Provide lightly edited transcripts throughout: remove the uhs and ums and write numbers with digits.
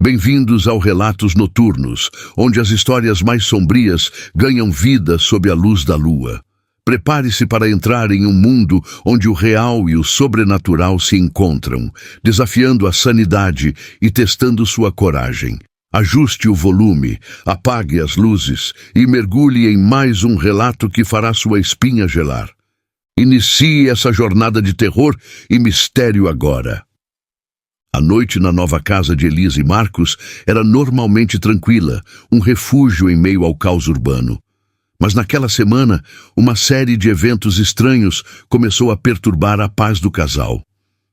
Bem-vindos ao Relatos Noturnos, onde as histórias mais sombrias ganham vida sob a luz da lua. Prepare-se para entrar em um mundo onde o real e o sobrenatural se encontram, desafiando a sanidade e testando sua coragem. Ajuste o volume, apague as luzes e mergulhe em mais um relato que fará sua espinha gelar. Inicie essa jornada de terror e mistério agora. A noite na nova casa de Elisa e Marcos era normalmente tranquila, um refúgio em meio ao caos urbano. Mas naquela semana, uma série de eventos estranhos começou a perturbar a paz do casal.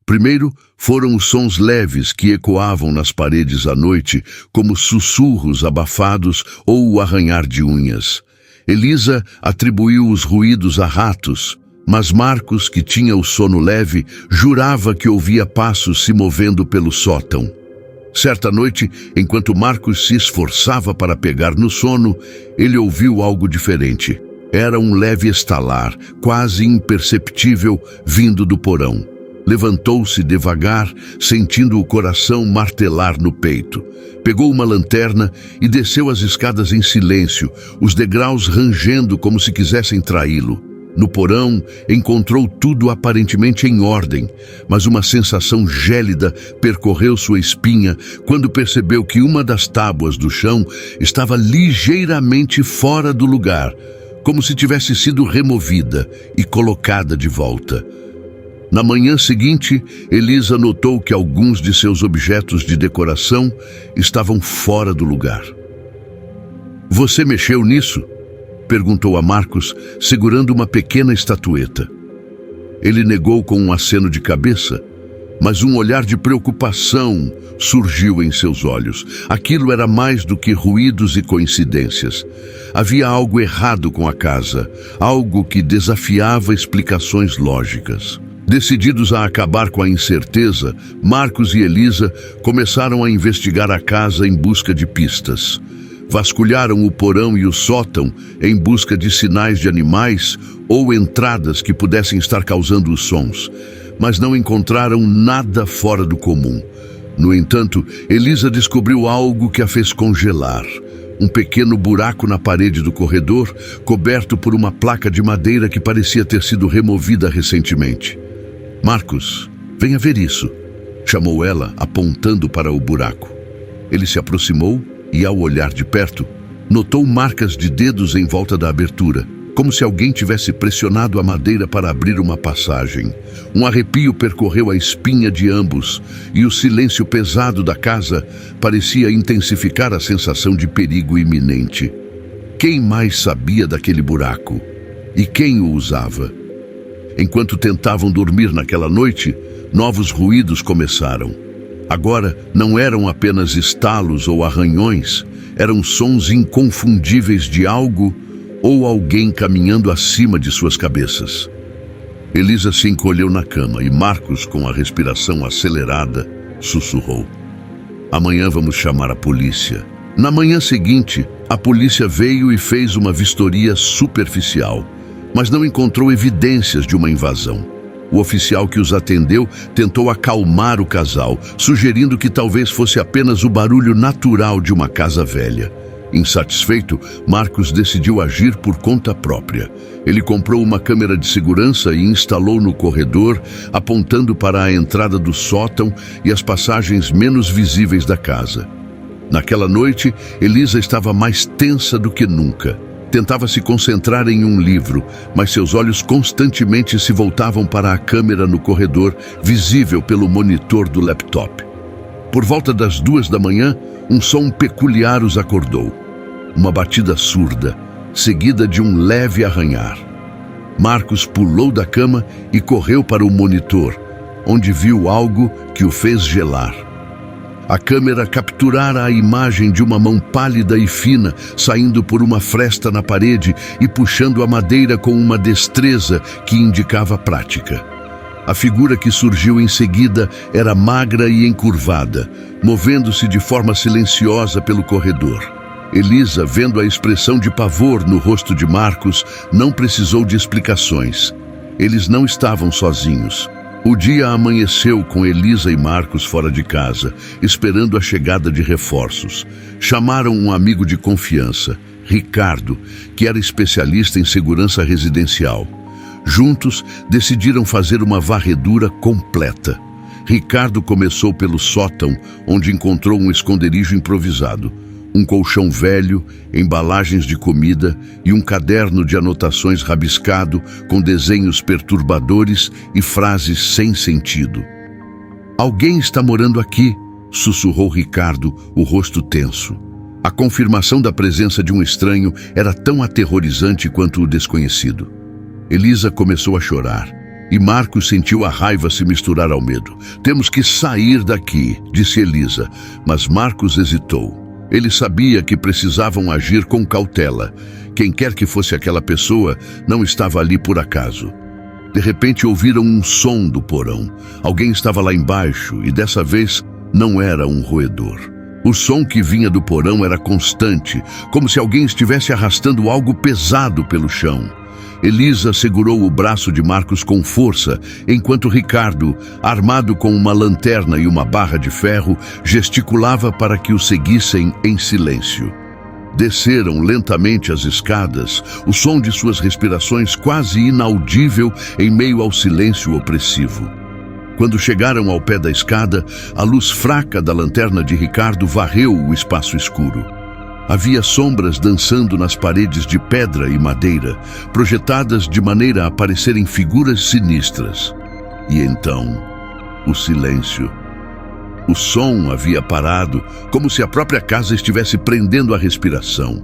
Primeiro, foram os sons leves que ecoavam nas paredes à noite, como sussurros abafados ou o arranhar de unhas. Elisa atribuiu os ruídos a ratos, mas Marcos, que tinha o sono leve, jurava que ouvia passos se movendo pelo sótão. Certa noite, enquanto Marcos se esforçava para pegar no sono, ele ouviu algo diferente. Era um leve estalar, quase imperceptível, vindo do porão. Levantou-se devagar, sentindo o coração martelar no peito. Pegou uma lanterna e desceu as escadas em silêncio, os degraus rangendo como se quisessem traí-lo. No porão, encontrou tudo aparentemente em ordem, mas uma sensação gélida percorreu sua espinha quando percebeu que uma das tábuas do chão estava ligeiramente fora do lugar, como se tivesse sido removida e colocada de volta. Na manhã seguinte, Elisa notou que alguns de seus objetos de decoração estavam fora do lugar. "Você mexeu nisso?" perguntou a Marcos, segurando uma pequena estatueta. Ele negou com um aceno de cabeça, mas um olhar de preocupação surgiu em seus olhos. Aquilo era mais do que ruídos e coincidências. Havia algo errado com a casa, algo que desafiava explicações lógicas. Decididos a acabar com a incerteza, Marcos e Elisa começaram a investigar a casa em busca de pistas. Vasculharam o porão e o sótão em busca de sinais de animais ou entradas que pudessem estar causando os sons, mas não encontraram nada fora do comum. No entanto, Elisa descobriu algo que a fez congelar. Um pequeno buraco na parede do corredor, coberto por uma placa de madeira que parecia ter sido removida recentemente. "Marcos, venha ver isso", chamou ela, apontando para o buraco. Ele se aproximou e, ao olhar de perto, notou marcas de dedos em volta da abertura, como se alguém tivesse pressionado a madeira para abrir uma passagem. Um arrepio percorreu a espinha de ambos, e o silêncio pesado da casa parecia intensificar a sensação de perigo iminente. Quem mais sabia daquele buraco? E quem o usava? Enquanto tentavam dormir naquela noite, novos ruídos começaram. Agora não eram apenas estalos ou arranhões, eram sons inconfundíveis de algo ou alguém caminhando acima de suas cabeças. Elisa se encolheu na cama e Marcos, com a respiração acelerada, sussurrou: "Amanhã vamos chamar a polícia." Na manhã seguinte, a polícia veio e fez uma vistoria superficial, mas não encontrou evidências de uma invasão. O oficial que os atendeu tentou acalmar o casal, sugerindo que talvez fosse apenas o barulho natural de uma casa velha. Insatisfeito, Marcos decidiu agir por conta própria. Ele comprou uma câmera de segurança e instalou no corredor, apontando para a entrada do sótão e as passagens menos visíveis da casa. Naquela noite, Elisa estava mais tensa do que nunca. Tentava se concentrar em um livro, mas seus olhos constantemente se voltavam para a câmera no corredor, visível pelo monitor do laptop. Por volta das 2 da manhã, um som peculiar os acordou. Uma batida surda, seguida de um leve arranhar. Marcos pulou da cama e correu para o monitor, onde viu algo que o fez gelar. A câmera capturara a imagem de uma mão pálida e fina saindo por uma fresta na parede e puxando a madeira com uma destreza que indicava prática. A figura que surgiu em seguida era magra e encurvada, movendo-se de forma silenciosa pelo corredor. Elisa, vendo a expressão de pavor no rosto de Marcos, não precisou de explicações. Eles não estavam sozinhos. O dia amanheceu com Elisa e Marcos fora de casa, esperando a chegada de reforços. Chamaram um amigo de confiança, Ricardo, que era especialista em segurança residencial. Juntos, decidiram fazer uma varredura completa. Ricardo começou pelo sótão, onde encontrou um esconderijo improvisado, um colchão velho, embalagens de comida e um caderno de anotações rabiscado com desenhos perturbadores e frases sem sentido. "Alguém está morando aqui", sussurrou Ricardo, o rosto tenso. A confirmação da presença de um estranho era tão aterrorizante quanto o desconhecido. Elisa começou a chorar, e Marcos sentiu a raiva se misturar ao medo. "Temos que sair daqui", disse Elisa, mas Marcos hesitou. Ele sabia que precisavam agir com cautela. Quem quer que fosse aquela pessoa, não estava ali por acaso. De repente ouviram um som do porão. Alguém estava lá embaixo e dessa vez não era um roedor. O som que vinha do porão era constante, como se alguém estivesse arrastando algo pesado pelo chão. Elisa segurou o braço de Marcos com força, enquanto Ricardo, armado com uma lanterna e uma barra de ferro, gesticulava para que o seguissem em silêncio. Desceram lentamente as escadas, o som de suas respirações quase inaudível em meio ao silêncio opressivo. Quando chegaram ao pé da escada, a luz fraca da lanterna de Ricardo varreu o espaço escuro. Havia sombras dançando nas paredes de pedra e madeira, projetadas de maneira a parecerem figuras sinistras. E então, o silêncio. O som havia parado, como se a própria casa estivesse prendendo a respiração.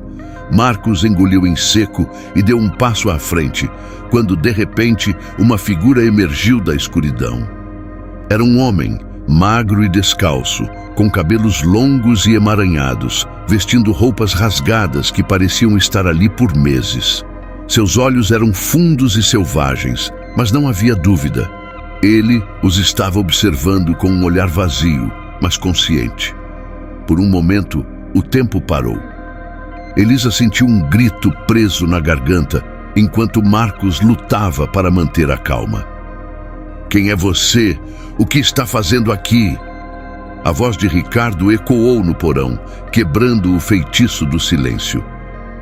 Marcos engoliu em seco e deu um passo à frente, quando, de repente, uma figura emergiu da escuridão. Era um homem, magro e descalço, com cabelos longos e emaranhados, vestindo roupas rasgadas que pareciam estar ali por meses. Seus olhos eram fundos e selvagens, mas não havia dúvida. Ele os estava observando com um olhar vazio, mas consciente. Por um momento, o tempo parou. Elisa sentiu um grito preso na garganta, enquanto Marcos lutava para manter a calma. "Quem é você? O que está fazendo aqui?" A voz de Ricardo ecoou no porão, quebrando o feitiço do silêncio.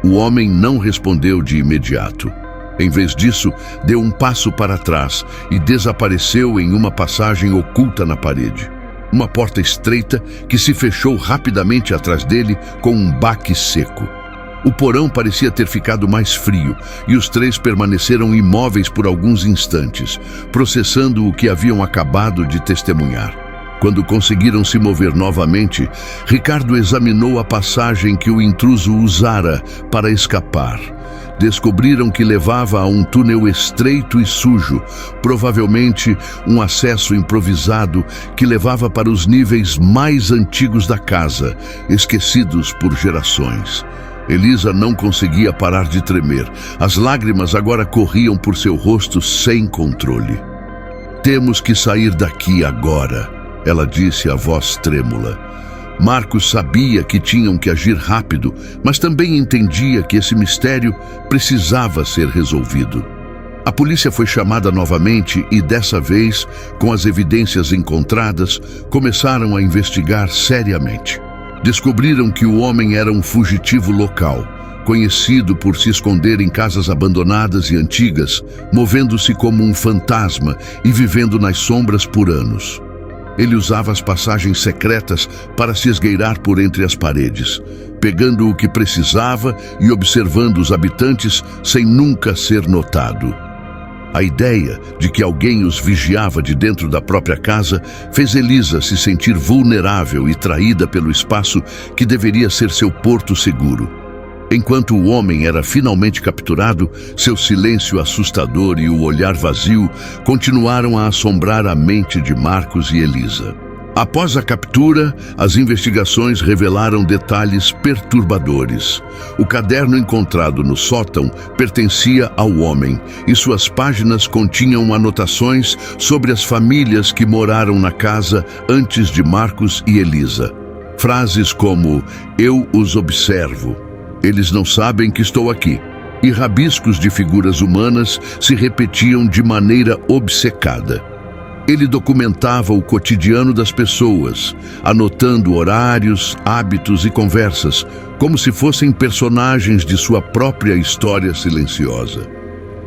O homem não respondeu de imediato. Em vez disso, deu um passo para trás e desapareceu em uma passagem oculta na parede. Uma porta estreita que se fechou rapidamente atrás dele com um baque seco. O porão parecia ter ficado mais frio e os três permaneceram imóveis por alguns instantes, processando o que haviam acabado de testemunhar. Quando conseguiram se mover novamente, Ricardo examinou a passagem que o intruso usara para escapar. Descobriram que levava a um túnel estreito e sujo, provavelmente um acesso improvisado que levava para os níveis mais antigos da casa, esquecidos por gerações. Elisa não conseguia parar de tremer. As lágrimas agora corriam por seu rosto sem controle. "Temos que sair daqui agora", ela disse, a voz trêmula. Marcos sabia que tinham que agir rápido, mas também entendia que esse mistério precisava ser resolvido. A polícia foi chamada novamente e, dessa vez, com as evidências encontradas, começaram a investigar seriamente. Descobriram que o homem era um fugitivo local, conhecido por se esconder em casas abandonadas e antigas, movendo-se como um fantasma e vivendo nas sombras por anos. Ele usava as passagens secretas para se esgueirar por entre as paredes, pegando o que precisava e observando os habitantes sem nunca ser notado. A ideia de que alguém os vigiava de dentro da própria casa fez Elisa se sentir vulnerável e traída pelo espaço que deveria ser seu porto seguro. Enquanto o homem era finalmente capturado, seu silêncio assustador e o olhar vazio continuaram a assombrar a mente de Marcos e Elisa. Após a captura, as investigações revelaram detalhes perturbadores. O caderno encontrado no sótão pertencia ao homem e suas páginas continham anotações sobre as famílias que moraram na casa antes de Marcos e Elisa. Frases como "eu os observo", "eles não sabem que estou aqui", e rabiscos de figuras humanas se repetiam de maneira obcecada. Ele documentava o cotidiano das pessoas, anotando horários, hábitos e conversas, como se fossem personagens de sua própria história silenciosa.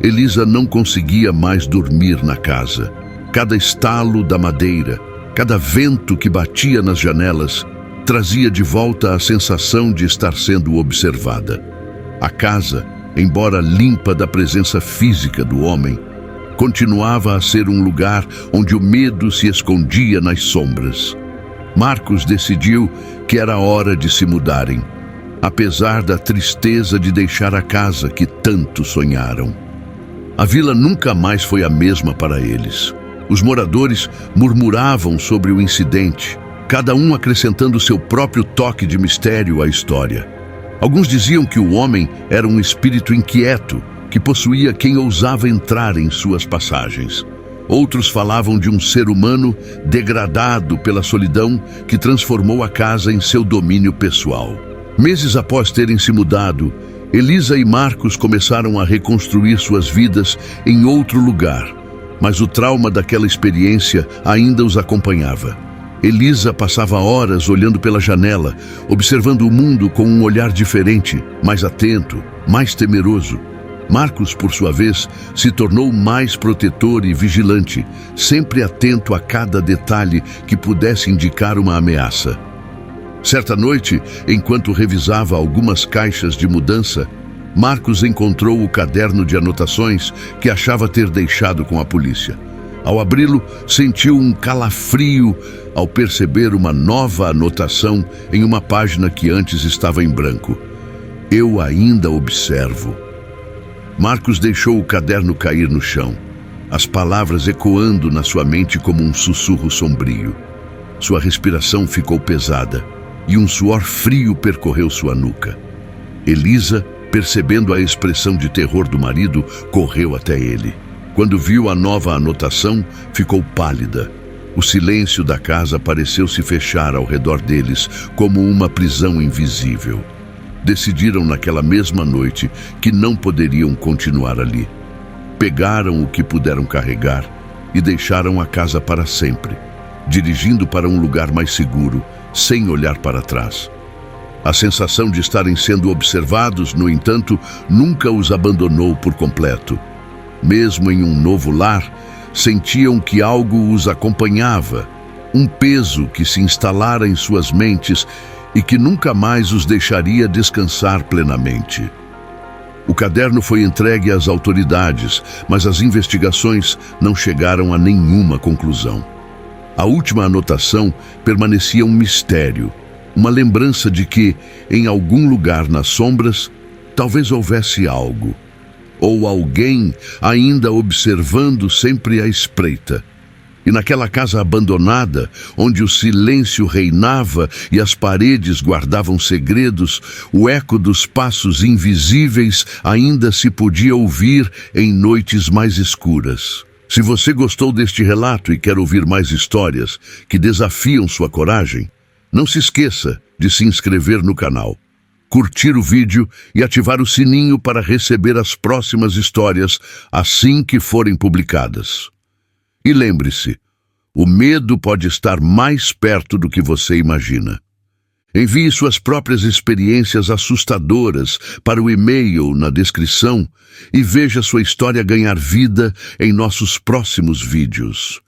Elisa não conseguia mais dormir na casa. Cada estalo da madeira, cada vento que batia nas janelas, trazia de volta a sensação de estar sendo observada. A casa, embora limpa da presença física do homem, continuava a ser um lugar onde o medo se escondia nas sombras. Marcos decidiu que era hora de se mudarem, apesar da tristeza de deixar a casa que tanto sonharam. A vila nunca mais foi a mesma para eles. Os moradores murmuravam sobre o incidente, cada um acrescentando seu próprio toque de mistério à história. Alguns diziam que o homem era um espírito inquieto, que possuía quem ousava entrar em suas passagens. Outros falavam de um ser humano degradado pela solidão que transformou a casa em seu domínio pessoal. Meses após terem se mudado, Elisa e Marcos começaram a reconstruir suas vidas em outro lugar, mas o trauma daquela experiência ainda os acompanhava. Elisa passava horas olhando pela janela, observando o mundo com um olhar diferente, mais atento, mais temeroso. Marcos, por sua vez, se tornou mais protetor e vigilante, sempre atento a cada detalhe que pudesse indicar uma ameaça. Certa noite, enquanto revisava algumas caixas de mudança, Marcos encontrou o caderno de anotações que achava ter deixado com a polícia. Ao abri-lo, sentiu um calafrio ao perceber uma nova anotação em uma página que antes estava em branco. "Eu ainda observo." Marcos deixou o caderno cair no chão, as palavras ecoando na sua mente como um sussurro sombrio. Sua respiração ficou pesada e um suor frio percorreu sua nuca. Elisa, percebendo a expressão de terror do marido, correu até ele. Quando viu a nova anotação, ficou pálida. O silêncio da casa pareceu se fechar ao redor deles, como uma prisão invisível. Decidiram naquela mesma noite que não poderiam continuar ali. Pegaram o que puderam carregar e deixaram a casa para sempre, dirigindo para um lugar mais seguro, sem olhar para trás. A sensação de estarem sendo observados, no entanto, nunca os abandonou por completo. Mesmo em um novo lar, sentiam que algo os acompanhava, um peso que se instalara em suas mentes e que nunca mais os deixaria descansar plenamente. O caderno foi entregue às autoridades, mas as investigações não chegaram a nenhuma conclusão. A última anotação permanecia um mistério, uma lembrança de que, em algum lugar nas sombras, talvez houvesse algo, ou alguém ainda observando sempre à espreita. E naquela casa abandonada, onde o silêncio reinava e as paredes guardavam segredos, o eco dos passos invisíveis ainda se podia ouvir em noites mais escuras. Se você gostou deste relato e quer ouvir mais histórias que desafiam sua coragem, não se esqueça de se inscrever no canal, curtir o vídeo e ativar o sininho para receber as próximas histórias assim que forem publicadas. E lembre-se, o medo pode estar mais perto do que você imagina. Envie suas próprias experiências assustadoras para o e-mail na descrição e veja sua história ganhar vida em nossos próximos vídeos.